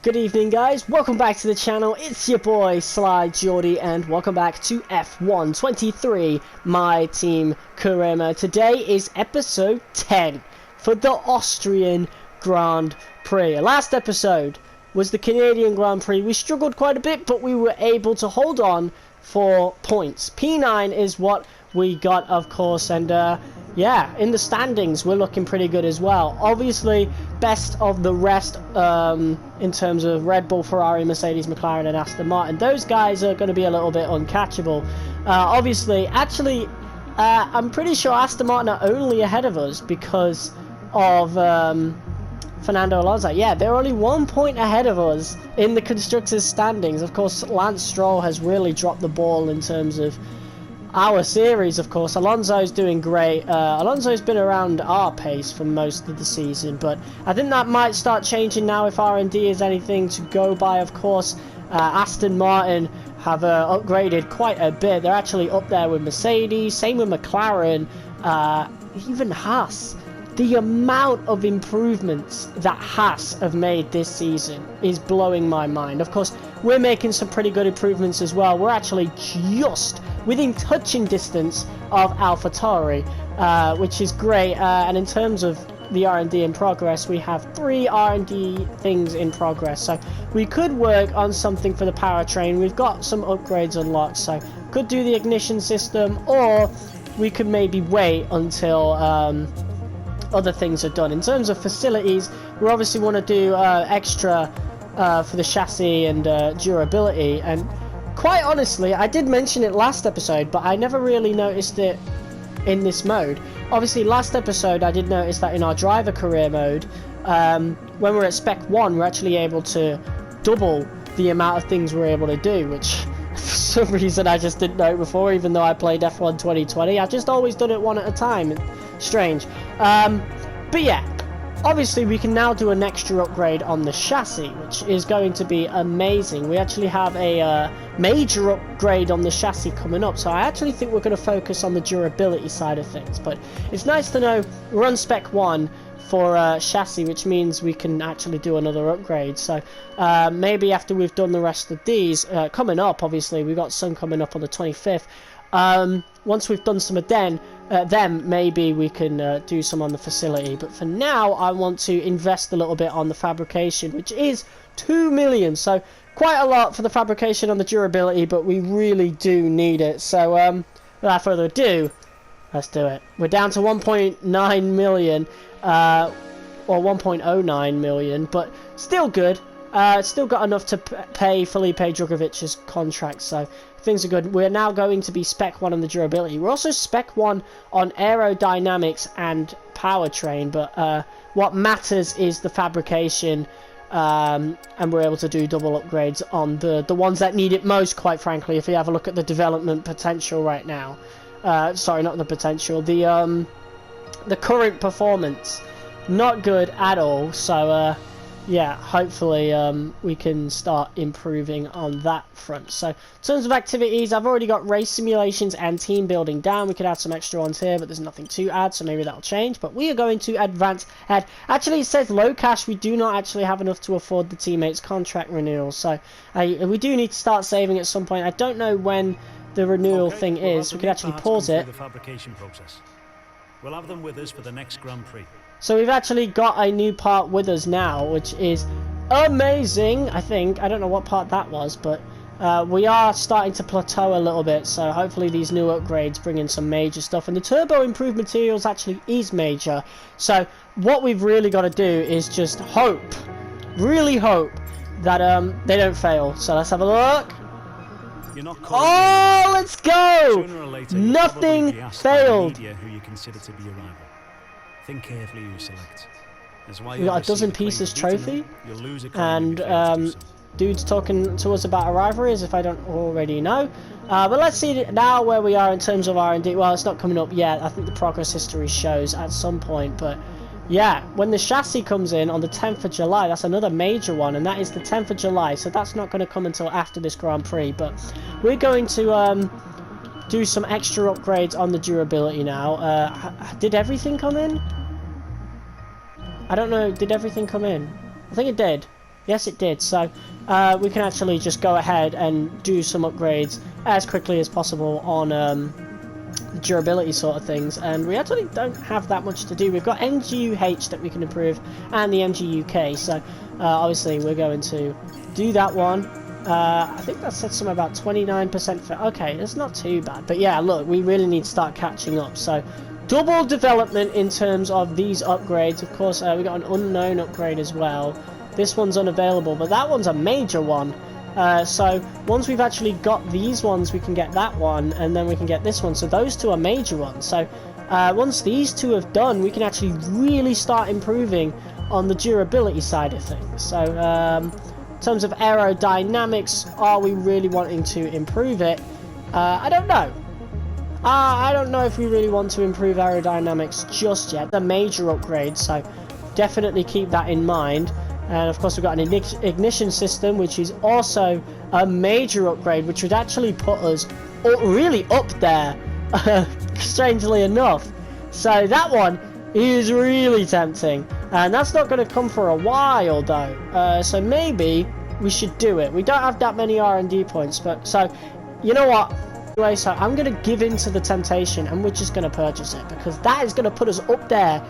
Good evening, guys. Welcome back to the channel. It's your boy Sly Geordie, and welcome back to F1 23 My Team Career Mode. Today is episode 10 for the Austrian Grand Prix. Last episode was the Canadian Grand Prix. We struggled quite a bit, but we were able to hold on for points. P9 is what we got, of course, and yeah, in the standings we're looking pretty good as well. Obviously best of the rest in terms of Red Bull, Ferrari, Mercedes, McLaren and Aston Martin. Those guys are going to be a little bit uncatchable. Obviously, actually, I'm pretty sure Aston Martin are only ahead of us because of Fernando Alonso. Yeah, they're only 1 point ahead of us in the constructors standings. Of course, Lance Stroll has really dropped the ball in terms of our series. Of course, Alonso's doing great. Alonso's been around our pace for most of the season, but I think that might start changing now if R&D is anything to go by. Of course, Aston Martin have upgraded quite a bit. They're actually up there with Mercedes, same with McLaren, even Haas. The amount of improvements that Haas have made this season is blowing my mind. Of course, we're making some pretty good improvements as well. We're actually just within touching distance of AlphaTauri, which is great. And in terms of the R&D in progress, we have 3 R&D things in progress. So we could work on something for the powertrain. We've got some upgrades unlocked, so could do the ignition system, or we could maybe wait until other things are done. In terms of facilities, we obviously want to do extra for the chassis and durability, and quite honestly, I did mention it last episode, but I never really noticed it in this mode. Obviously, last episode I did notice that in our driver career mode, when we're at Spec 1, we're actually able to double the amount of things we're able to do, which for some reason I just didn't know before, even though I played F1 2020. I've just always done it one at a time. Strange. But yeah, obviously we can now do an extra upgrade on the chassis, which is going to be amazing. We actually have a major upgrade on the chassis coming up, so I actually think we're going to focus on the durability side of things. But it's nice to know we're on Spec 1 for chassis, which means we can actually do another upgrade. So maybe after we've done the rest of these coming up, obviously we've got some coming up on the 25th. Once we've done some of them, maybe we can do some on the facility. But for now, I want to invest a little bit on the fabrication, which is 2 million. So quite a lot for the fabrication on the durability, but we really do need it. So without further ado, let's do it. We're down to 1.9 million, or 1.09 million, but still good. Still got enough to pay Felipe Drugovic's contract, so things are good. We're now going to be Spec 1 on the durability. We're also Spec 1 on aerodynamics and powertrain, but what matters is the fabrication, and we're able to do double upgrades on the ones that need it most, quite frankly, if you have a look at the development potential right now. Sorry, not the potential, the current performance. Not good at all, so yeah, hopefully we can start improving on that front. So in terms of activities, I've already got race simulations and team building down. We could add some extra ones here, but there's nothing to add, so maybe that'll change. But we are going to advance ahead. Actually, it says low cash. We do not actually have enough to afford the teammates' contract renewal, so we do need to start saving at some point. I don't know when the renewal thing is. We could actually pause it. The fabrication process. We'll have them with us for the next Grand Prix. So we've actually got a new part with us now, which is amazing, I think. I don't know what part that was, but we are starting to plateau a little bit, so hopefully these new upgrades bring in some major stuff. And the turbo improved materials actually is major. So what we've really got to do is just hope, really hope, that they don't fail. So let's have a look. You're not oh, let's go! Nothing failed. Who you consider to be a rival. Think carefully who you select. We got a dozen pieces trophy, and dude's talking to us about a rivalry as if I don't already know. But let's see now where we are in terms of R&D. Well, it's not coming up yet. I think the progress history shows at some point, but yeah, when the chassis comes in on the 10th of July, that's another major one, and that is the 10th of July, so that's not going to come until after this Grand Prix. But we're going to do some extra upgrades on the durability now. Did everything come in? I don't know, did everything come in? I think it did. Yes, it did. So we can actually just go ahead and do some upgrades as quickly as possible on the durability sort of things. And we actually don't have that much to do. We've got MGUH that we can improve and the MGUK. So obviously we're going to do that one. I think that said something about 29% for... Okay, it's not too bad. But yeah, look, we really need to start catching up. So double development in terms of these upgrades. Of course, we got an unknown upgrade as well. This one's unavailable, but that one's a major one. So once we've actually got these ones, we can get that one, and then we can get this one. So those two are major ones. So once these two have done, we can actually really start improving on the durability side of things. So in terms of aerodynamics, are we really wanting to improve it? I don't know. I don't know if we really want to improve aerodynamics just yet. The major upgrade, so definitely keep that in mind. And of course we've got an ignition system, which is also a major upgrade, which would actually put us really up there, strangely enough. So that one is really tempting, and that's not going to come for a while though. So maybe we should do it. We don't have that many R&D points, but so you know what? Anyway, so I'm going to give in to the temptation, and we're just going to purchase it, because that is going to put us up there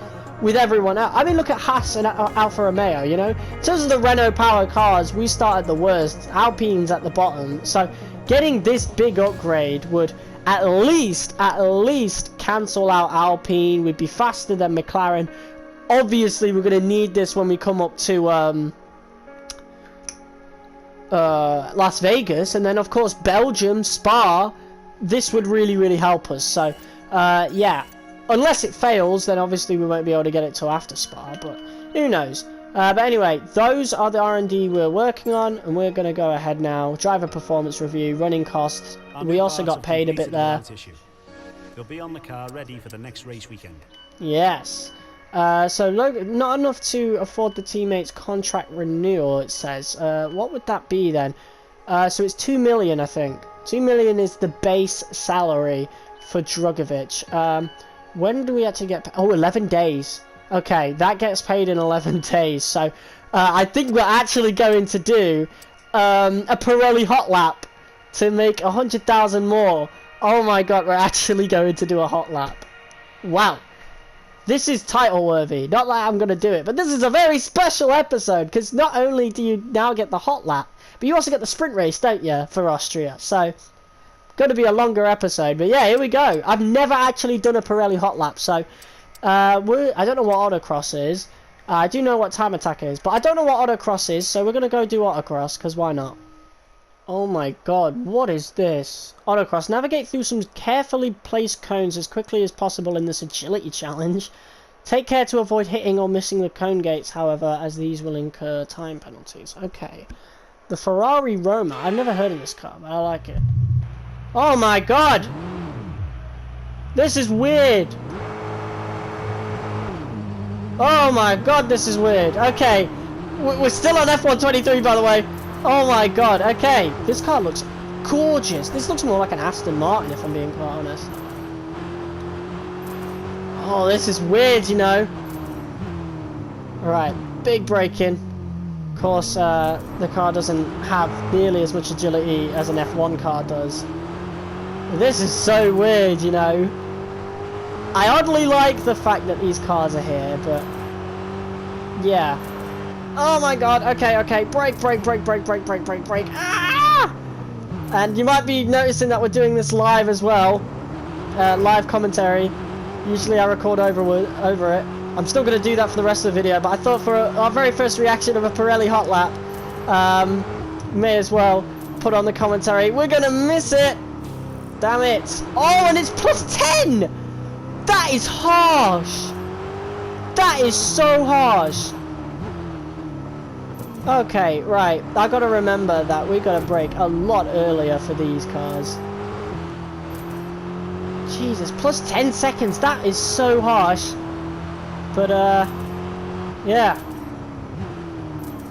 with everyone else. I mean, look at Haas and Alfa Romeo, you know? In terms of the Renault power cars, we started the worst. Alpine's at the bottom. So getting this big upgrade would at least cancel out Alpine. We'd be faster than McLaren. Obviously, we're going to need this when we come up to Las Vegas. And then, of course, Belgium, Spa. This would really help us. So, yeah. Unless it fails, then obviously we won't be able to get it till after Spa, but who knows. But anyway, those are the R&D we're working on, and we're going to go ahead now. Driver performance review, running costs. We also got paid a bit there. You'll be on the car ready for the next race weekend. Yes. So not enough to afford the teammates' contract renewal, it says. What would that be then? So it's 2 million, I think. 2 million is the base salary for Drugovich. When do we actually get paid? Oh, 11 days. Okay, that gets paid in 11 days. So I think we're actually going to do a Pirelli Hot Lap to make 100,000 more. Oh my god, we're actually going to do a Hot Lap. Wow. This is title worthy. Not that I'm going to do it, but this is a very special episode, because not only do you now get the Hot Lap, but you also get the sprint race, don't you, for Austria. So going to be a longer episode, but yeah, here we go. I've never actually done a Pirelli Hot Lap, so I don't know what autocross is. I do know what time attack is, but I don't know what autocross is, so we're going to go do autocross, because why not? Oh my god, what is this? Autocross. Navigate through some carefully placed cones as quickly as possible in this agility challenge. Take care to avoid hitting or missing the cone gates, however, as these will incur time penalties. Okay. The Ferrari Roma. I've never heard of this car, but I like it. Oh my god! This is weird! Oh my god, this is weird. Okay, we're still on F123, by the way. Oh my god, okay. This car looks gorgeous. This looks more like an Aston Martin, if I'm being quite honest. Oh, this is weird, you know. Alright, big braking. Of course, the car doesn't have nearly as much agility as an F1 car does. This is so weird, you know. I oddly like the fact that these cars are here, but yeah. Oh my god, okay, brake. Ah! And you might be noticing that we're doing this live as well. Live commentary. Usually I record over it. I'm still going to do that for the rest of the video, but I thought for our very first reaction of a Pirelli Hot Lap, may as well put on the commentary. We're going to miss it! Damn it! Oh, and it's +10! That is harsh! That is so harsh! Okay, right. I gotta remember that we gotta brake a lot earlier for these cars. Jesus, +10 seconds! That is so harsh! But, yeah.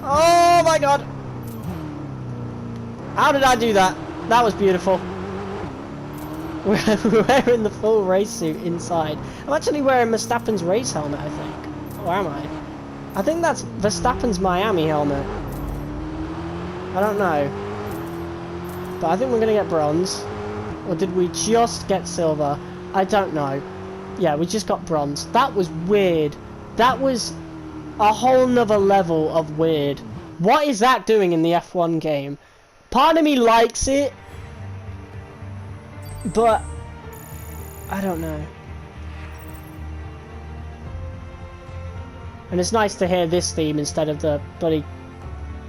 Oh my god! How did I do that? That was beautiful. We're wearing the full race suit inside. I'm actually wearing Verstappen's race helmet, I think. Or am I? I think that's Verstappen's Miami helmet. I don't know. But I think we're going to get bronze. Or did we just get silver? I don't know. Yeah, we just got bronze. That was weird. That was a whole nother level of weird. What is that doing in the F1 game? Part of me likes it, but I don't know. And it's nice to hear this theme instead of the bloody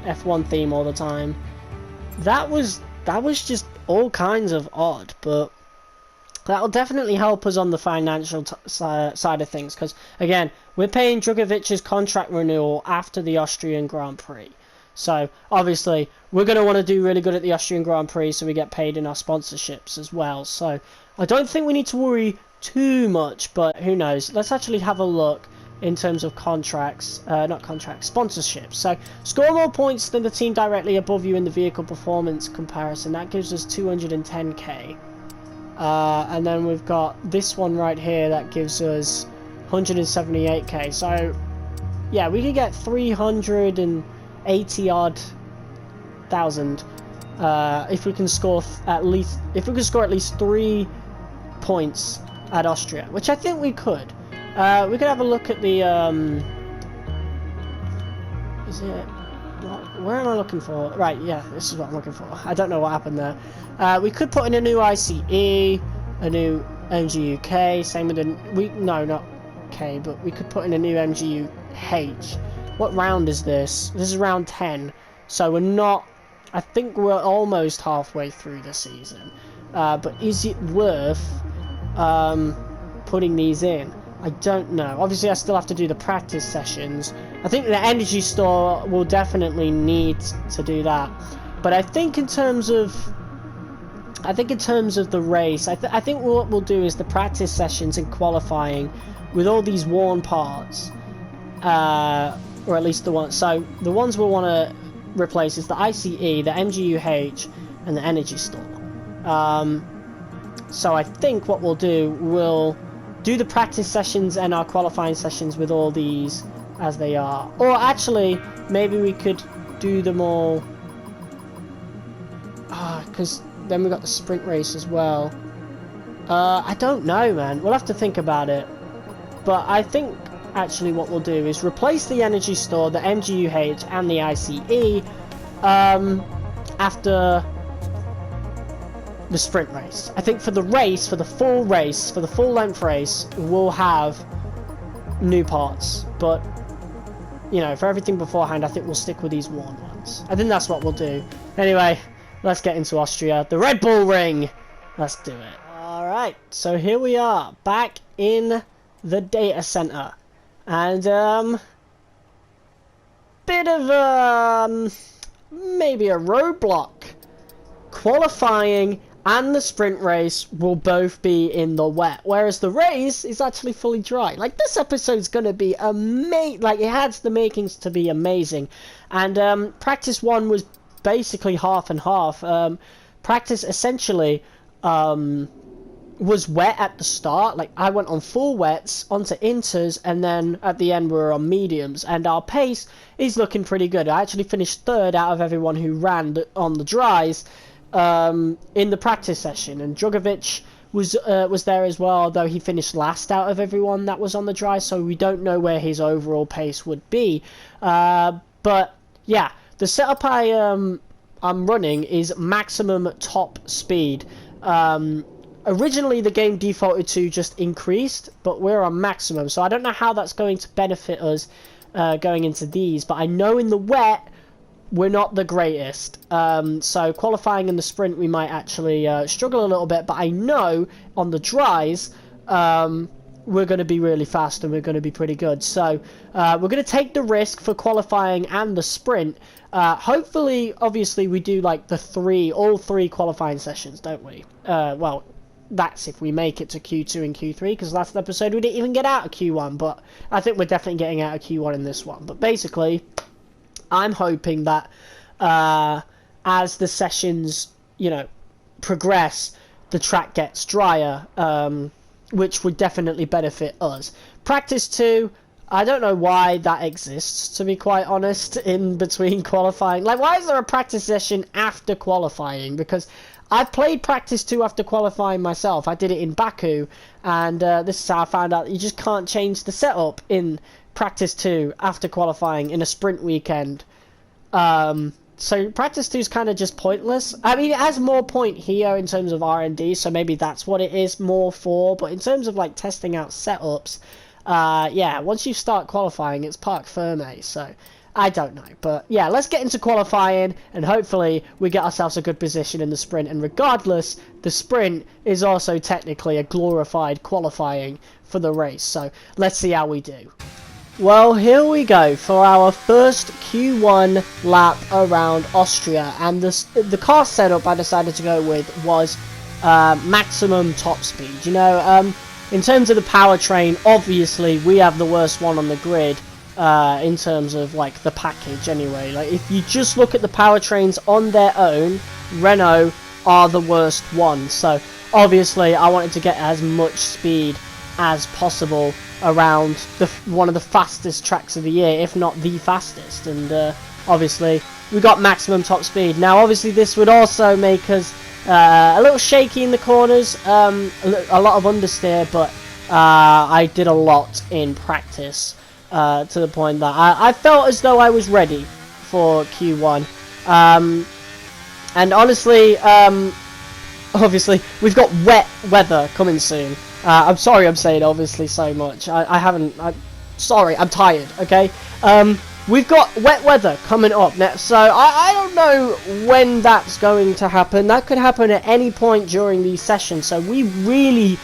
F1 theme all the time. That was just all kinds of odd, but that'll definitely help us on the financial side of things, because again, we're paying Drugovic's contract renewal after the Austrian Grand Prix. So obviously we're going to want to do really good at the Austrian Grand Prix so we get paid in our sponsorships as well. So I don't think we need to worry too much, but who knows. Let's actually have a look in terms of contracts, not contracts, sponsorships. So score more points than the team directly above you in the vehicle performance comparison. That gives us 210k. And then we've got this one right here that gives us 178k. So yeah, we could get 380 odd thousand if we can score at least 3 points at Austria, which I think we could. We could have a look at the is it where am I looking for? Right, yeah, this is what I'm looking for. I don't know what happened there. We could put in a new ICE, a new MGUK, same with the no, not K, but we could put in a new MGUH. What round is this? This is round 10, so we're not. I think we're almost halfway through the season. But is it worth putting these in? I don't know. Obviously, I still have to do the practice sessions. I think the energy store will definitely need to do that. But I think in terms of the race, I think what we'll do is the practice sessions and qualifying with all these worn parts, or at least the ones. So the ones we'll want to replace is the ICE, the MGUH, and the energy store. So I think what we'll do, we'll do the practice sessions and our qualifying sessions with all these as they are. Or actually, maybe we could do them all, because then we got the sprint race as well. I don't know, man. We'll have to think about it. But I think actually what we'll do is replace the energy store, the MGUH, and the ICE after the sprint race. I think for the race, for the full length race, we'll have new parts. But, you know, for everything beforehand, I think we'll stick with these worn ones. I think that's what we'll do. Anyway, let's get into Austria. The Red Bull Ring! Let's do it. Alright, so here we are, back in the data center. And, bit of, maybe a roadblock. Qualifying and the sprint race will both be in the wet, whereas the race is actually fully dry. Like, this episode's gonna be amazing. Like, it has the makings to be amazing. And practice 1 was basically half and half. Practice essentially was wet at the start. Like, I went on full wets onto inters, and then at the end we were on mediums, and our pace is looking pretty good. I actually finished 3rd out of everyone who ran on the dries in the practice session, and Drugovic was there as well, although he finished last out of everyone that was on the dry, so we don't know where his overall pace would be. But yeah, the setup I'm running is maximum top speed. Originally the game defaulted to just increased, but we're on maximum, so I don't know how that's going to benefit us going into these, but I know in the wet we're not the greatest. So qualifying in the sprint we might actually struggle a little bit, but I know on the dries we're going to be really fast and we're going to be pretty good. So we're going to take the risk for qualifying and the sprint. Hopefully, obviously, we do like all three qualifying sessions, don't we? Well, that's if we make it to Q2 and Q3, because last episode we didn't even get out of Q1, but I think we're definitely getting out of Q1 in this one. But basically, I'm hoping that as the sessions, you know, progress, the track gets drier, which would definitely benefit us. Practice 2, I don't know why that exists, to be quite honest, in between qualifying. Like, why is there a practice session after qualifying? Because I've played practice 2 after qualifying myself. I did it in Baku, and this is how I found out you just can't change the setup in practice 2 after qualifying in a sprint weekend. So practice 2 is kind of just pointless. I mean, it has more point here in terms of R&D, so maybe that's what it is more for. But in terms of like testing out setups, yeah, once you start qualifying, it's parc fermé. So I don't know, but yeah, let's get into qualifying, and hopefully we get ourselves a good position in the sprint. And regardless, the sprint is also technically a glorified qualifying for the race. So let's see how we do. Well, here we go for our first Q1 lap around Austria, and the car setup I decided to go with was maximum top speed. You know, in terms of the powertrain, obviously we have the worst one on the grid in terms of like the package anyway. Like, if you just look at the powertrains on their own, Renault are the worst one. So obviously I wanted to get as much speed as possible around one of the fastest tracks of the year, if not the fastest. And obviously we got maximum top speed. Now obviously this would also make us a little shaky in the corners, a lot of understeer, but I did a lot in practice to the point that I felt as though I was ready for Q1. And honestly, obviously we've got wet weather coming soon. I'm sorry I'm saying obviously so much. Sorry, I'm tired, okay? We've got wet weather coming up next, so I don't know when that's going to happen. That could happen at any point during these sessions, so we really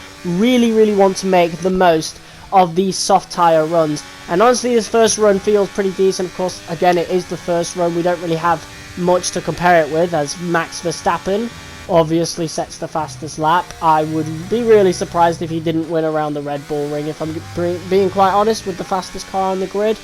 want to make the most of these soft tyre runs. And honestly, this first run feels pretty decent. Of course, again, it is the first run. We don't really have much to compare it with, as Max Verstappen obviously sets the fastest lap. I would be really surprised if he didn't win around the Red Bull Ring, if I'm being quite honest, with the fastest car on the grid.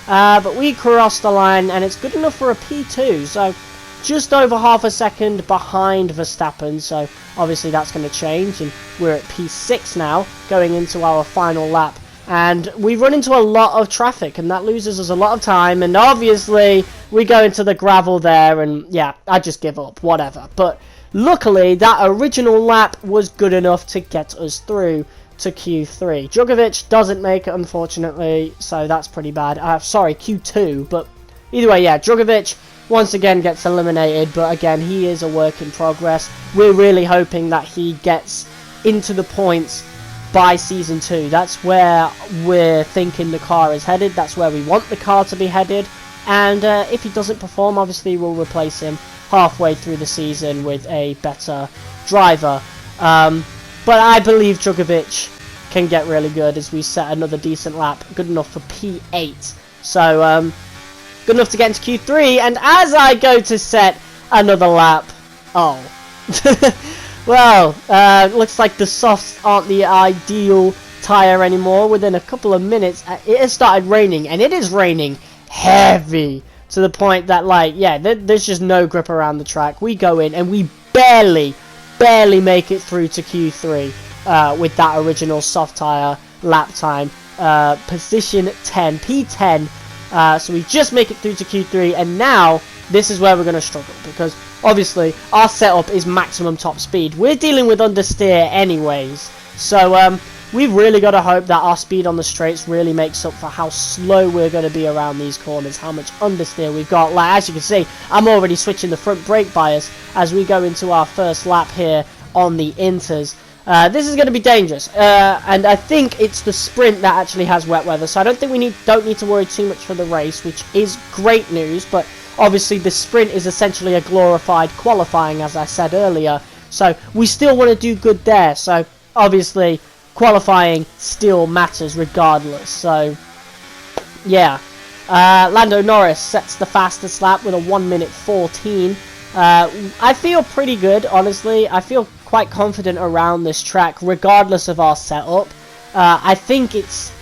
But we crossed the line, and it's good enough for a P2, so just over half a second behind Verstappen. So obviously that's going to change, and we're at P6 now, going into our final lap. And we run into a lot of traffic, and that loses us a lot of time, and obviously we go into the gravel there, and yeah, I just give up, whatever. But luckily, that original lap was good enough to get us through to Q3. Djokovic doesn't make it, unfortunately, so that's pretty bad. Sorry, Q2, but either way, yeah, Djokovic once again gets eliminated, but again, he is a work in progress. We're really hoping that he gets into the points by Season 2. That's where we're thinking the car is headed. That's where we want the car to be headed. And if he doesn't perform, obviously we'll replace him halfway through the season with a better driver. But I believe Djokovic can get really good, as we set another decent lap, good enough for P8. So good enough to get into Q3, and as I go to set another lap, oh, well, looks like the softs aren't the ideal tyre anymore. Within a couple of minutes, it has started raining, and it is raining heavy, to the point that, like, yeah, there's just no grip around the track. We go in, and we barely make it through to Q3 with that original soft tyre lap time. Position 10, P10, so we just make it through to Q3, and now this is where we're going to struggle, because obviously our setup is maximum top speed. We're dealing with understeer anyways, so we've really got to hope that our speed on the straights really makes up for how slow we're going to be around these corners, how much understeer we've got. Like, as you can see, I'm already switching the front brake bias as we go into our first lap here on the Inters. This is going to be dangerous, and I think it's the sprint that actually has wet weather, so I don't think we don't need to worry too much for the race, which is great news. But obviously the sprint is essentially a glorified qualifying, as I said earlier, so we still want to do good there. So obviously qualifying still matters regardless. So yeah, Lando Norris sets the fastest lap with a 1:14. I feel pretty good, honestly. I feel quite confident around this track, regardless of our setup. I think it's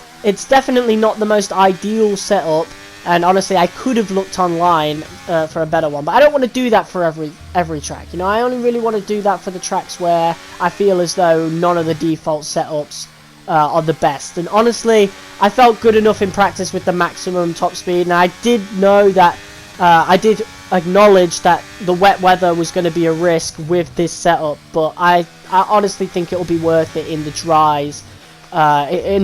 definitely not the most ideal setup, and honestly, I could have looked online for a better one, but I don't want to do that for every track. You know, I only really want to do that for the tracks where I feel as though none of the default setups are the best. And honestly, I felt good enough in practice with the maximum top speed, and I did know that I did acknowledge that the wet weather was going to be a risk with this setup, but I honestly think it will be worth it in the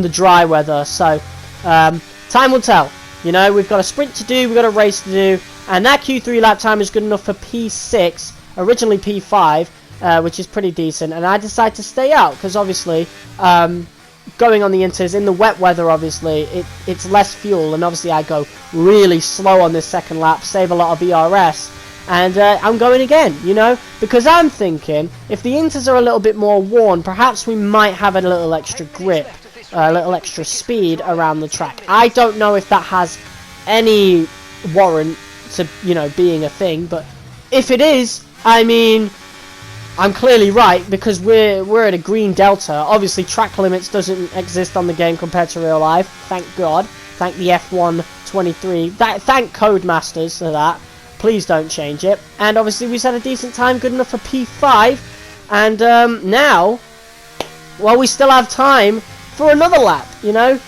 dry weather. So time will tell. You know, we've got a sprint to do, we've got a race to do, and that Q3 lap time is good enough for P6, originally P5, which is pretty decent. And I decided to stay out because obviously going on the inters in the wet weather, obviously it's less fuel, and obviously I go really slow on this second lap, save a lot of ERS, and I'm going again, you know, because I'm thinking if the inters are a little bit more worn, perhaps we might have a little extra grip, a little extra speed around the track. I don't know if that has any warrant to, you know, being a thing, but if it is, I mean, I'm clearly right, because we're at a green delta. Obviously track limits doesn't exist on the game compared to real life, thank God. Thank the F1 23, thank Codemasters for that. Please don't change it. And obviously we set a decent time, good enough for P5, and now, well, we still have time for another lap, you know.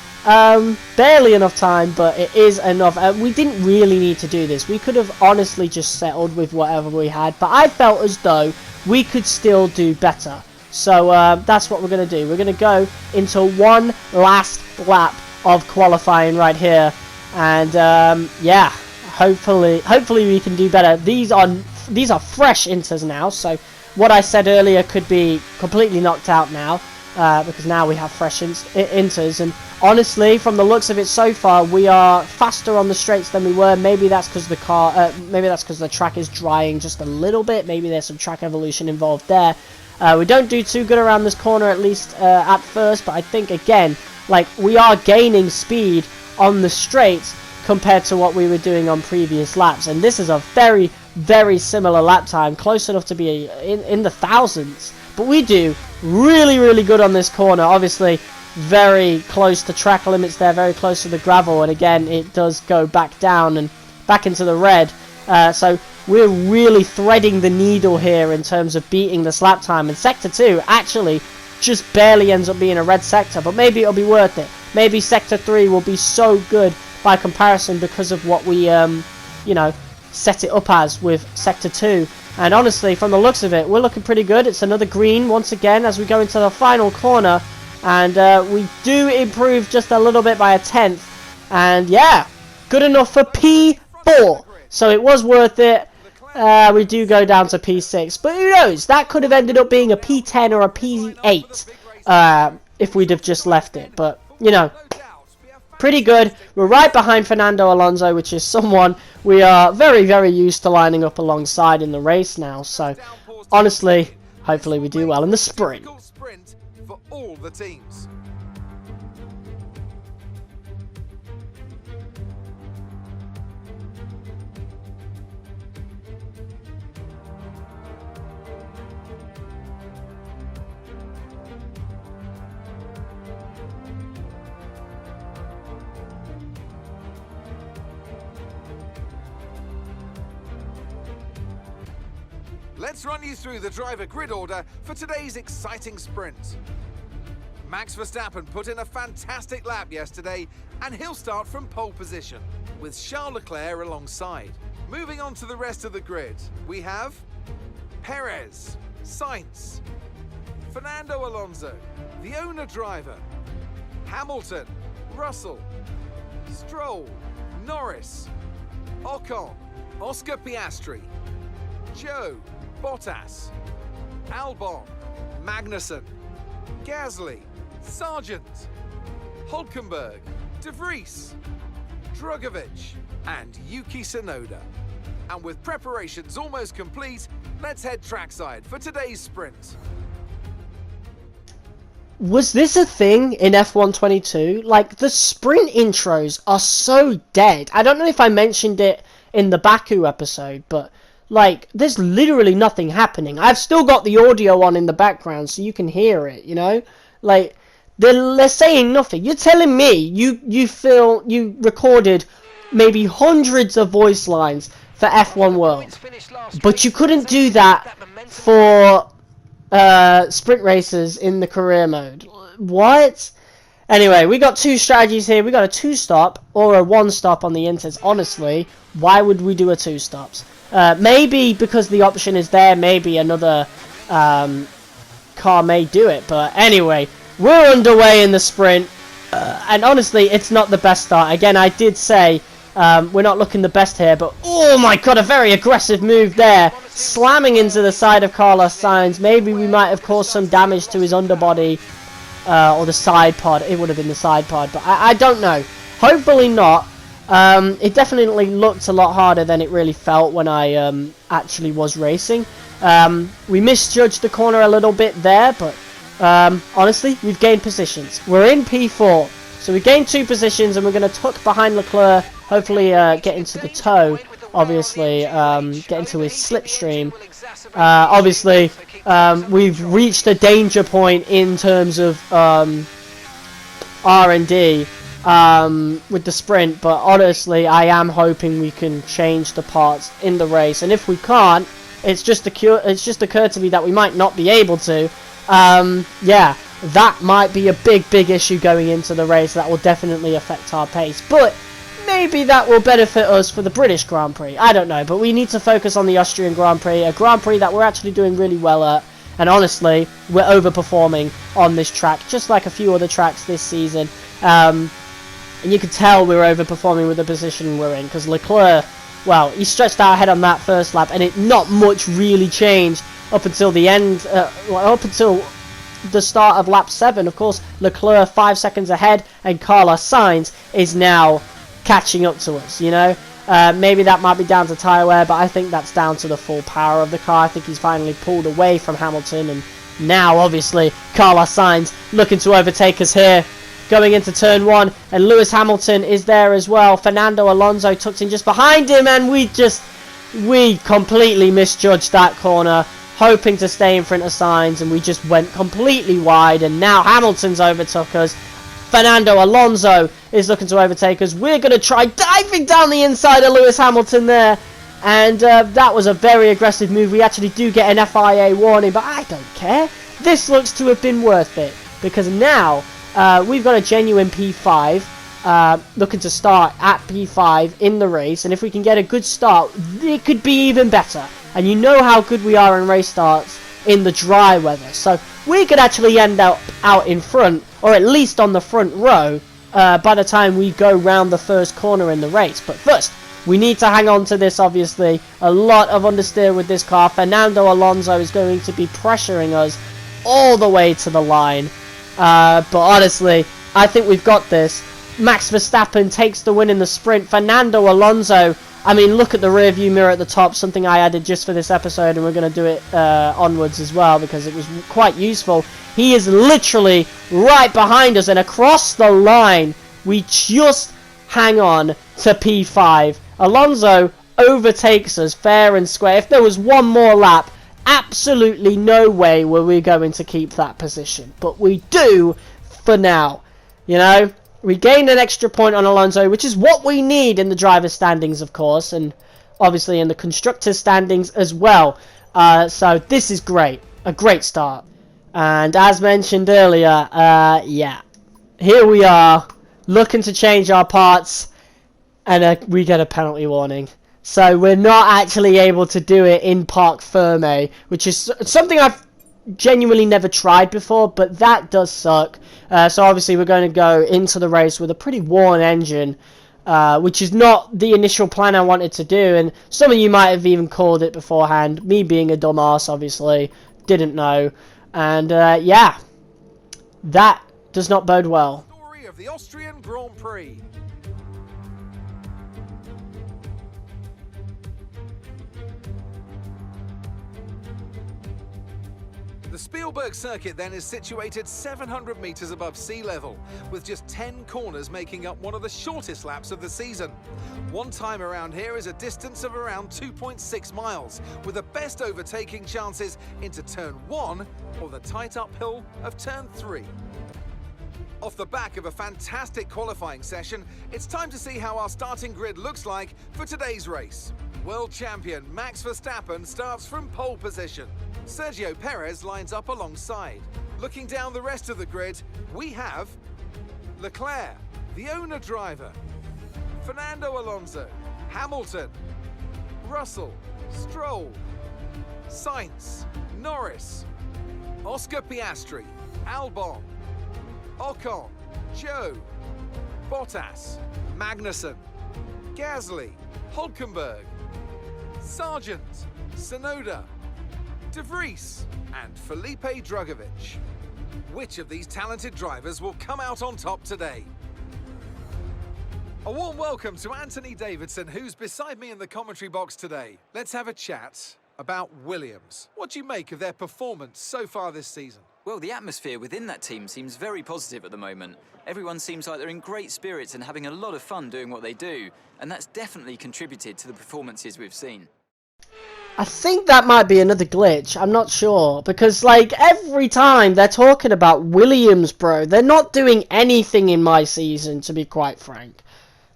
Barely enough time, but it is enough. We didn't really need to do this. We could have honestly just settled with whatever we had, but I felt as though we could still do better. So that's what we're going to do. We're going to go into one last lap of qualifying right here, and yeah, hopefully we can do better. These are fresh inters now, so what I said earlier could be completely knocked out now, because now we have fresh inters. And honestly, from the looks of it so far, we are faster on the straights than we were. Maybe that's because the track is drying just a little bit. Maybe there's some track evolution involved there. We don't do too good around this corner, at least at first, but I think again, like, we are gaining speed on the straights compared to what we were doing on previous laps, and this is a very, very similar lap time, close enough to be in the thousands. But we do really, really good on this corner. Obviously very close to track limits there, very close to the gravel, and again it does go back down and back into the red, so we're really threading the needle here in terms of beating this lap time. And sector 2 actually just barely ends up being a red sector, but maybe it'll be worth it. Maybe sector 3 will be so good by comparison because of what we you know, set it up as with sector 2. And honestly, from the looks of it, we're looking pretty good. It's another green once again as we go into the final corner, and we do improve just a little bit by a tenth, and yeah, good enough for P4, so it was worth it. We do go down to P6, but who knows, that could have ended up being a P10 or a P8 if we'd have just left it. But you know, pretty good. We're right behind Fernando Alonso, which is someone we are very, very used to lining up alongside in the race now. So honestly, hopefully we do well in the sprint. For all the teams. Let's run you through the driver grid order for today's exciting sprint. Max Verstappen put in a fantastic lap yesterday, and he'll start from pole position, with Charles Leclerc alongside. Moving on to the rest of the grid, we have Perez, Sainz, Fernando Alonso, the owner driver, Hamilton, Russell, Stroll, Norris, Ocon, Oscar Piastri, Joe, Bottas, Albon, Magnussen, Gasly, Sargent, Hulkenberg, De Vries, Drugovich, and Yuki Tsunoda. And with preparations almost complete, let's head trackside for today's sprint. Was this a thing in F1 22? Like, the sprint intros are so dead. I don't know if I mentioned it in the Baku episode, but like, there's literally nothing happening. I've still got the audio on in the background so you can hear it, you know? Like, they're saying nothing. You're telling me you recorded maybe hundreds of voice lines for F1 World, but you couldn't do that for sprint races in the career mode. What? Anyway, we got two strategies here. We got a 2-stop or a 1-stop on the inters. Honestly, why would we do a 2-stops? Maybe because the option is there. Maybe another car may do it. But anyway, we're underway in the sprint. And honestly, it's not the best start. Again, I did say we're not looking the best here. But oh my god, a very aggressive move there. Slamming into the side of Carlos Sainz. Maybe we might have caused some damage to his underbody. Or the side pod. It would have been the side pod, but I don't know. Hopefully not. It definitely looked a lot harder than it really felt when I actually was racing. We misjudged the corner a little bit there, but honestly, we've gained positions. We're in P4, so we gained 2 positions, and we're going to tuck behind Leclerc, hopefully get into the toe, obviously, get into his slipstream. Obviously, we've reached a danger point in terms of R&D with the sprint, but honestly, I am hoping we can change the parts in the race, and if we can't, it's just occurred to me that we might not be able to. Yeah, that might be a big issue going into the race. That will definitely affect our pace, but maybe that will benefit us for the British Grand Prix. I don't know, but we need to focus on the Austrian Grand Prix, a Grand Prix that we're actually doing really well at. And honestly, we're overperforming on this track, just like a few other tracks this season. And you can tell we're overperforming with the position we're in, because Leclerc, well, he stretched out ahead on that first lap, and not much really changed up until the end, up until the start of lap 7. Of course, Leclerc 5 seconds ahead, and Carlos Sainz is now catching up to us, you know. Maybe that might be down to tyre wear, but I think that's down to the full power of the car. I think he's finally pulled away from Hamilton, and now obviously Carlos Sainz looking to overtake us here going into turn 1, and Lewis Hamilton is there as well. Fernando Alonso tucked in just behind him, and we completely misjudged that corner, hoping to stay in front of Sainz, and we just went completely wide, and now Hamilton's overtook us. Fernando Alonso is looking to overtake us. We're going to try diving down the inside of Lewis Hamilton there. And that was a very aggressive move. We actually do get an FIA warning, but I don't care. This looks to have been worth it, because now we've got a genuine P5 looking to start at P5 in the race. And if we can get a good start, it could be even better. And you know how good we are in race starts in the dry weather. So we could actually end up out in front, or at least on the front row, by the time we go round the first corner in the race. But first, we need to hang on to this, obviously. A lot of understeer with this car. Fernando Alonso is going to be pressuring us all the way to the line. But honestly, I think we've got this. Max Verstappen takes the win in the sprint. Fernando Alonso, I mean, look at the rear view mirror at the top, something I added just for this episode, and we're going to do it onwards as well, because it was quite useful. He is literally right behind us, and across the line, we just hang on to P5. Alonso overtakes us fair and square. If there was one more lap, absolutely no way were we going to keep that position. But we do for now, you know. We gained an extra point on Alonso, which is what we need in the driver's standings, of course, and obviously in the constructor's standings as well. So this is great. A great start. And as mentioned earlier, yeah, here we are, looking to change our parts, and we get a penalty warning. So we're not actually able to do it in Parc Fermé, which is something I've genuinely never tried before, but that does suck. So obviously we're going to go into the race with a pretty worn engine, which is not the initial plan I wanted to do, and some of you might have even called it beforehand. Me being a dumbass, obviously, didn't know, and yeah, that does not bode well. Story of the Austrian Grand Prix. The Spielberg circuit then is situated 700 metres above sea level, with just 10 corners making up one of the shortest laps of the season. One time around here is a distance of around 2.6 miles, with the best overtaking chances into turn 1 or the tight uphill of turn 3. Off the back of a fantastic qualifying session, it's time to see how our starting grid looks like for today's race. World champion Max Verstappen starts from pole position. Sergio Perez lines up alongside. Looking down the rest of the grid, we have Leclerc, the owner driver, Fernando Alonso, Hamilton, Russell, Stroll, Sainz, Norris, Oscar Piastri, Albon, Ocon, Joe, Bottas, Magnussen, Gasly, Hulkenberg, Sargent, Tsunoda, De Vries, and Felipe Drugovich. Which of these talented drivers will come out on top today? A warm welcome to Anthony Davidson, who's beside me in the commentary box today. Let's have a chat about Williams. What do you make of their performance so far this season? Well, the atmosphere within that team seems very positive at the moment. Everyone seems like they're in great spirits and having a lot of fun doing what they do, and that's definitely contributed to the performances we've seen. I think that might be another glitch. I'm not sure. Because, like, every time they're talking about Williams, bro, they're not doing anything in my season, to be quite frank.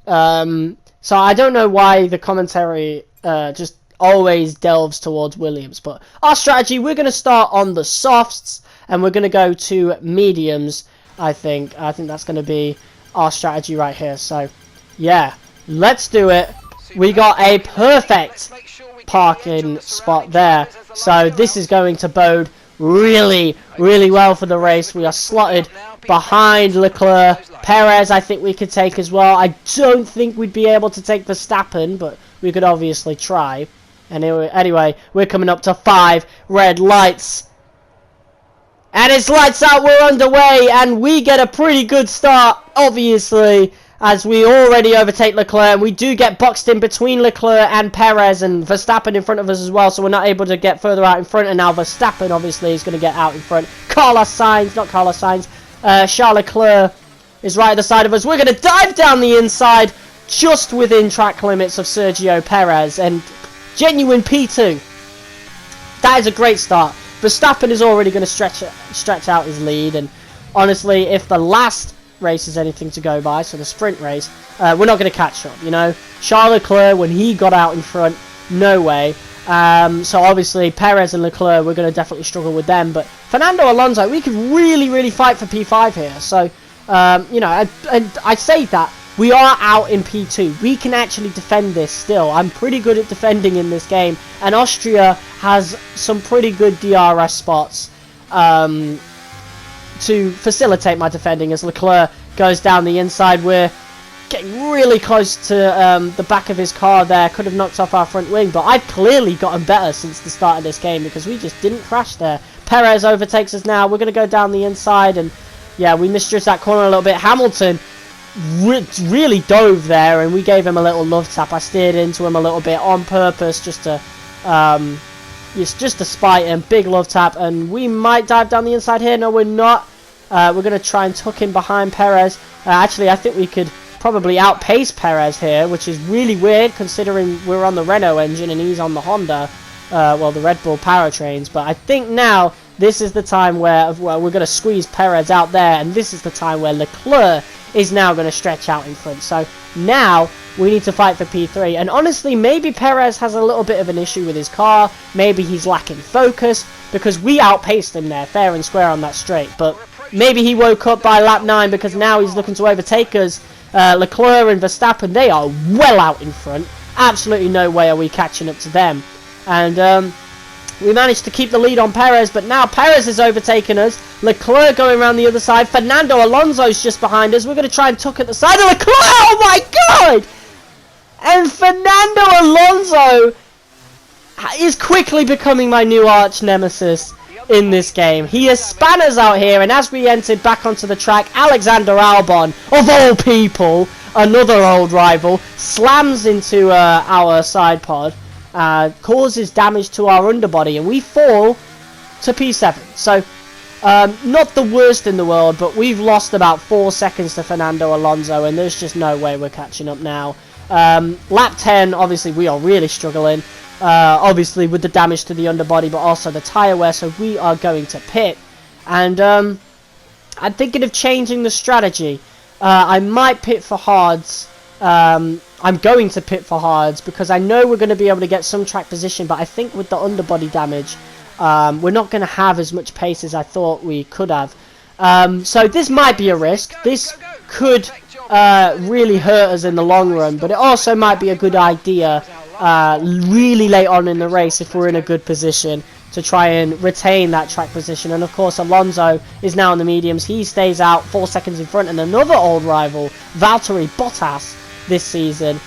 So I don't know why the commentary just always delves towards Williams. But our strategy, we're going to start on the softs, and we're going to go to mediums, I think. I think that's going to be our strategy right here. So, yeah, let's do it. We got a perfect parking spot there. So this is going to bode really, really well for the race. We are slotted behind Leclerc. Perez, I think we could take as well. I don't think we'd be able to take Verstappen, but we could obviously try. Anyway, we're coming up to 5 red lights. And it's lights out, we're underway, and we get a pretty good start, obviously, as we already overtake Leclerc. We do get boxed in between Leclerc and Perez, and Verstappen in front of us as well, so we're not able to get further out in front, and now Verstappen, obviously, is going to get out in front. Charles Leclerc is right at the side of us. We're going to dive down the inside, just within track limits of Sergio Perez, and genuine P2. That is a great start. Verstappen is already going to stretch out his lead, and honestly, if the last race is anything to go by, so the sprint race, we're not going to catch up, you know. Charles Leclerc, when he got out in front, no way. So obviously, Perez and Leclerc, we're going to definitely struggle with them, but Fernando Alonso, we could really, really fight for P5 here, so, you know, and I say that, we are out in P2. We can actually defend this still. I'm pretty good at defending in this game, and Austria has some pretty good DRS spots to facilitate my defending as Leclerc goes down the inside. We're getting really close to the back of his car there. Could have knocked off our front wing, but I've clearly gotten better since the start of this game because we just didn't crash there. Perez overtakes us now. We're going to go down the inside, and yeah, we misjudged that corner a little bit. Hamilton really dove there, and we gave him a little love tap. I steered into him a little bit on purpose just to spite him. Big love tap, and we might dive down the inside here. No, we're not. We're going to try and tuck in behind Perez. Actually, I think we could probably outpace Perez here, which is really weird considering we're on the Renault engine and he's on the Honda, well, the Red Bull powertrains. But I think now this is the time where we're going to squeeze Perez out there, and this is the time where Leclerc is now going to stretch out in front. So now we need to fight for P3, and honestly, maybe Perez has a little bit of an issue with his car. Maybe he's lacking focus because we outpaced him there fair and square on that straight, but maybe he woke up by lap 9 because now he's looking to overtake us. Leclerc and Verstappen, they are well out in front. Absolutely no way are we catching up to them. And we managed to keep the lead on Perez, but now Perez is overtaking us. Leclerc going around the other side. Fernando Alonso's just behind us. We're going to try and tuck at the side of Leclerc. Oh my god! And Fernando Alonso is quickly becoming my new arch nemesis in this game. He has spun us out here, and as we entered back onto the track, Alexander Albon, of all people, another old rival, slams into our side pod, causes damage to our underbody, and we fall to P7. So, not the worst in the world, but we've lost about 4 seconds to Fernando Alonso, and there's just no way we're catching up now. Lap 10, obviously, we are really struggling. Obviously with the damage to the underbody, but also the tyre wear, so we are going to pit. And I'm thinking of changing the strategy. I might pit for hards. I'm going to pit for hards because I know we're going to be able to get some track position, but I think with the underbody damage, we're not going to have as much pace as I thought we could have. So this might be a risk. This could really hurt us in the long run, but it also might be a good idea really late on in the race if we're in a good position to try and retain that track position. And of course Alonso is now in the mediums. He stays out 4 seconds in front, and another old rival, Valtteri Bottas, this season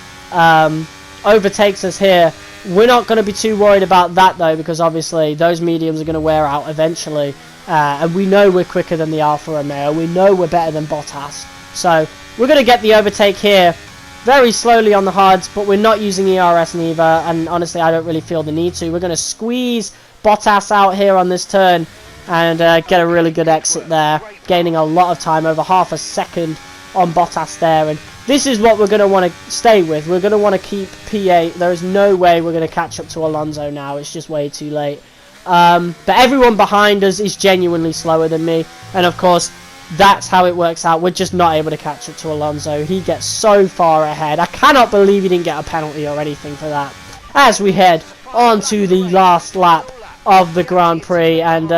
overtakes us here. We're not going to be too worried about that though, because obviously those mediums are going to wear out eventually, and we know we're quicker than the Alfa Romeo. We know we're better than Bottas, so we're going to get the overtake here very slowly on the hards, but we're not using ERS neither, and honestly I don't really feel the need to. We're going to squeeze Bottas out here on this turn and get a really good exit there, gaining a lot of time, over half a second on Bottas there. And this is what we're going to want to stay with. We're going to want to keep P8. There is no way we're going to catch up to Alonso now. It's just way too late. But everyone behind us is genuinely slower than me, and of course that's how it works out. We're just not able to catch up to Alonso. He gets so far ahead. I cannot believe he didn't get a penalty or anything for that. As we head on to the last lap of the Grand Prix, and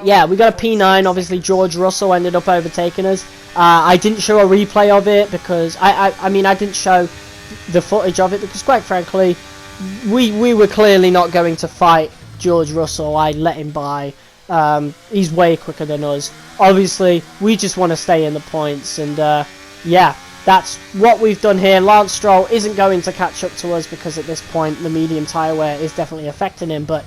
yeah, we got a P9. Obviously George Russell ended up overtaking us. I didn't show a replay of it because I mean I didn't show the footage of it because quite frankly we were clearly not going to fight George Russell. I let him by. He's way quicker than us. Obviously we just want to stay in the points, and yeah, that's what we've done here. Lance Stroll isn't going to catch up to us because at this point the medium tyre wear is definitely affecting him. But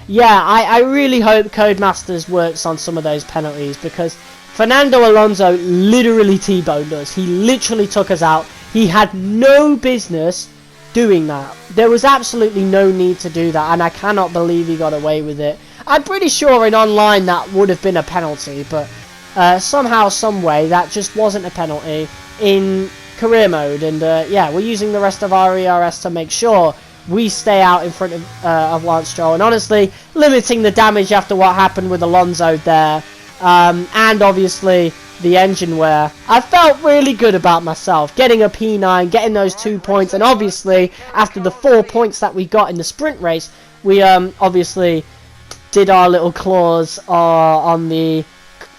yeah, I really hope Codemasters works on some of those penalties, because Fernando Alonso literally T-boned us. He literally took us out. He had no business doing that. There was absolutely no need to do that, and I cannot believe he got away with it. I'm pretty sure in online that would have been a penalty, but somehow, some way, that just wasn't a penalty in career mode. And yeah, we're using the rest of our ERS to make sure we stay out in front of Lance Stroll, and honestly limiting the damage after what happened with Alonso there, and obviously the engine wear. I felt really good about myself getting a P9, getting those 2 points, and obviously after the 4 points that we got in the sprint race, we obviously did our little clause on the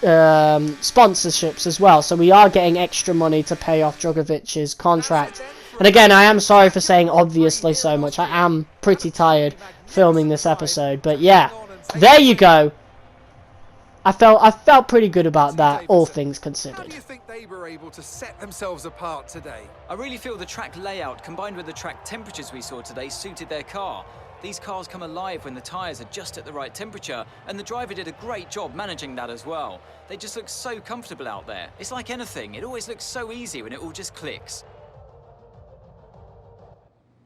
sponsorships as well, so we are getting extra money to pay off Drogovic's contract. And again, I am sorry for saying obviously so much. I am pretty tired filming this episode, but yeah, there you go. I felt pretty good about that, all things considered. How do you think they were able to set themselves apart today? I really feel the track layout combined with the track temperatures we saw today suited their car. These cars come alive when the tyres are just at the right temperature, and the driver did a great job managing that as well. They just look so comfortable out there. It's like anything, it always looks so easy when it all just clicks.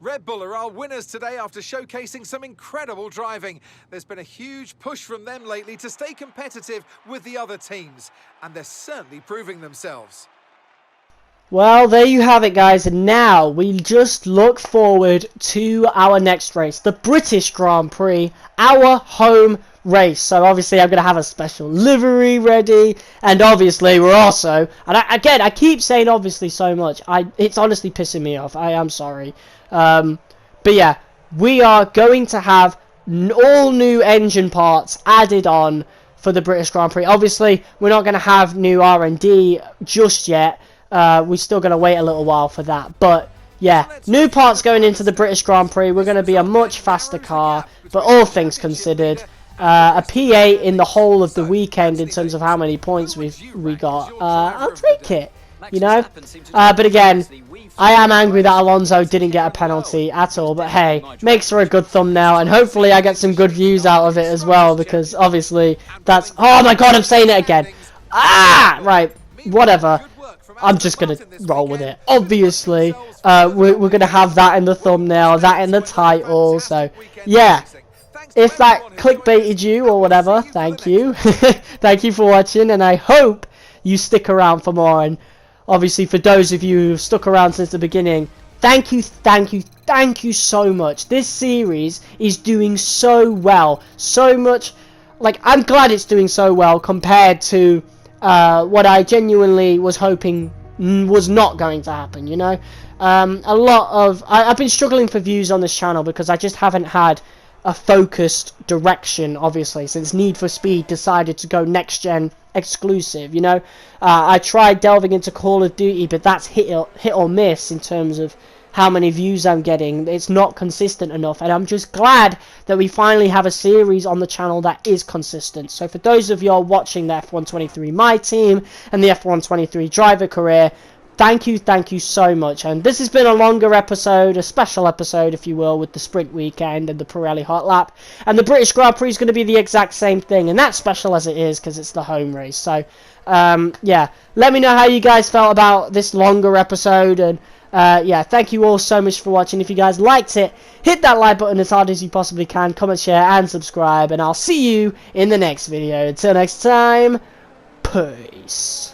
Red Bull are our winners today after showcasing some incredible driving. There's been a huge push from them lately to stay competitive with the other teams, and they're certainly proving themselves. Well, there you have it, guys, and now we just look forward to our next race, the British Grand Prix, our home race. So obviously I'm going to have a special livery ready, and obviously we're also, and again I keep saying obviously so much, it's honestly pissing me off, I am sorry. But yeah, we are going to have all new engine parts added on for the British Grand Prix. Obviously we're not going to have new R&D just yet. We're still going to wait a little while for that, but yeah, new parts going into the British Grand Prix. We're going to be a much faster car, but all things considered, a P8 in the whole of the weekend in terms of how many points we got. I'll take it, you know. But again, I am angry that Alonso didn't get a penalty at all, but hey, makes for a good thumbnail, and hopefully I get some good views out of it as well, because obviously that's, oh my god, I'm saying it again. Right, whatever. I'm just going to roll with it. Obviously, we're going to have that in the thumbnail, that in the title, so yeah. If that clickbaited you or whatever, thank you. Thank you for watching, and I hope you stick around for more. And obviously for those of you who've stuck around since the beginning, thank you so much. This series is doing so well. So much, like, I'm glad it's doing so well compared to what I genuinely was hoping was not going to happen, you know. A lot of I've been struggling for views on this channel because I just haven't had a focused direction, obviously, since Need for Speed decided to go next gen exclusive. You know, I tried delving into Call of Duty, but that's hit or miss in terms of how many views I'm getting. It's not consistent enough, and I'm just glad that we finally have a series on the channel that is consistent. So for those of y'all watching the F123 My Team and the F123 driver career, thank you so much. And this has been a longer episode, a special episode if you will, with the sprint weekend and the Pirelli Hot Lap, and the British Grand Prix is going to be the exact same thing, and that's special as it is because it's the home race. So yeah, let me know how you guys felt about this longer episode, and yeah, thank you all so much for watching. If you guys liked it, hit that like button as hard as you possibly can, comment, share and subscribe, and I'll see you in the next video. Until next time, peace.